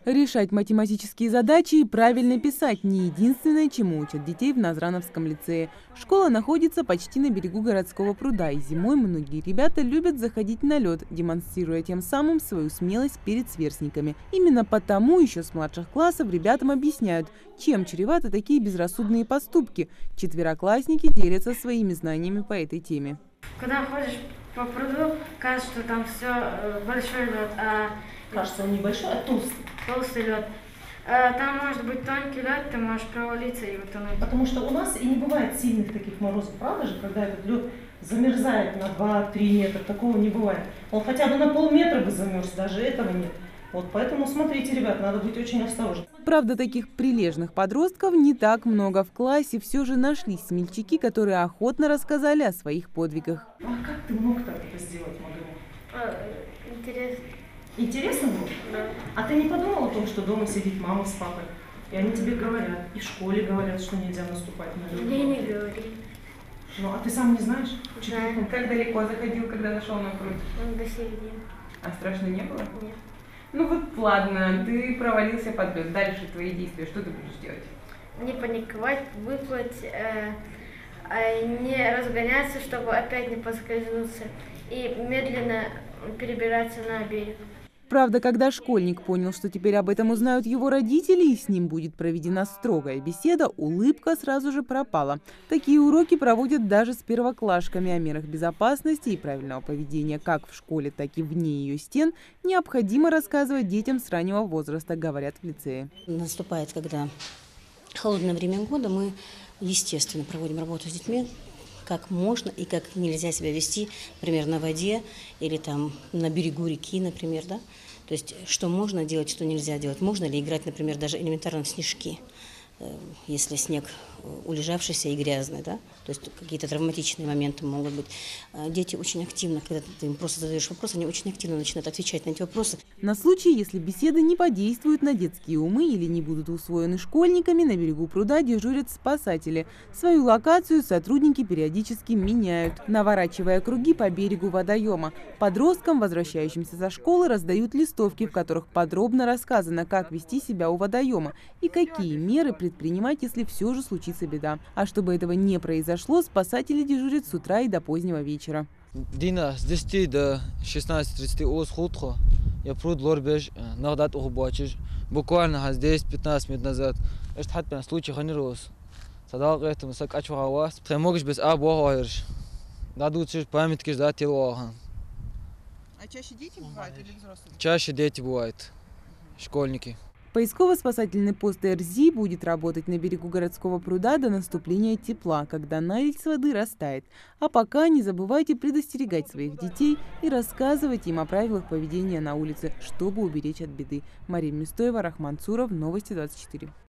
Решать математические задачи и правильно писать – не единственное, чему учат детей в Назрановском лицее. Школа находится почти на берегу городского пруда, и зимой многие ребята любят заходить на лед, демонстрируя тем самым свою смелость перед сверстниками. Именно потому еще с младших классов ребятам объясняют, чем чреваты такие безрассудные поступки. Четвероклассники делятся своими знаниями по этой теме. Когда ходишь по пруду, кажется, что там все большой лед, кажется, он небольшой, а толстый. Толстый лед. Там может быть тонкий лед, ты можешь провалиться и утонуть. Потому что у нас и не бывает сильных таких морозов, правда же, когда этот лед замерзает на 2-3 метра, такого не бывает. Он хотя бы на полметра бы замерз, даже этого нет. Вот поэтому смотрите, ребят, надо быть очень осторожным. Правда, таких прилежных подростков не так много в классе. Все же нашлись смельчаки, которые охотно рассказали о своих подвигах. А как ты мог-то это сделать, Магомед? Интересно. Интересно было? Да. А ты не подумал о том, что дома сидит мама с папой? И они тебе говорят, и в школе говорят, что нельзя наступать на лед. Мне не говорили. Ну, а ты сам не знаешь? Да. Как далеко заходил, когда зашел на пруд? До середины. А страшно не было? Нет. Ну вот ладно, ты провалился под лед. Дальше твои действия, что ты будешь делать? Не паниковать, выплыть, не разгоняться, чтобы опять не поскользнуться, и медленно перебираться на берег. Правда, когда школьник понял, что теперь об этом узнают его родители и с ним будет проведена строгая беседа, улыбка сразу же пропала. Такие уроки проводят даже с первоклашками. О мерах безопасности и правильного поведения как в школе, так и вне ее стен необходимо рассказывать детям с раннего возраста, говорят в лицее. Наступает, когда холодное время года, мы, естественно, проводим работу с детьми, как можно и как нельзя себя вести, например, на воде или там на берегу реки, например, да. То есть, что можно делать, что нельзя делать. Можно ли играть, например, даже элементарно в снежки, если снег улежавшийся и грязный, да. То есть, какие-то травматичные моменты могут быть. Дети очень активно, когда ты им просто задаешь вопрос, они очень активно начинают отвечать на эти вопросы. На случай, если беседы не подействуют на детские умы или не будут усвоены школьниками, на берегу пруда дежурят спасатели. Свою локацию сотрудники периодически меняют, наворачивая круги по берегу водоема. Подросткам, возвращающимся со школы, раздают листовки, в которых подробно рассказано, как вести себя у водоема и какие меры предпринимать, если все же случится беда. А чтобы этого не произошло, спасатели дежурят с утра и до позднего вечера. Дина с 10 до 16:30 оз худхо. Я пруд лорбеж, нагдат ухбачиш. Буквально здесь 15 минут назад. Это хоть на случай ханирос. Садал это сак ачвагавас. Ты можешь без абуахаешь. Дадут чуть памятки сдать его. А чаще дети бывают или взрослые? Чаще дети бывают, школьники. Поисково-спасательный пост РЗИ будет работать на берегу городского пруда до наступления тепла, когда наледь с воды растает. А пока не забывайте предостерегать своих детей и рассказывать им о правилах поведения на улице, чтобы уберечь от беды. Мария Мистоева, Рахман Цуров, Новости 24.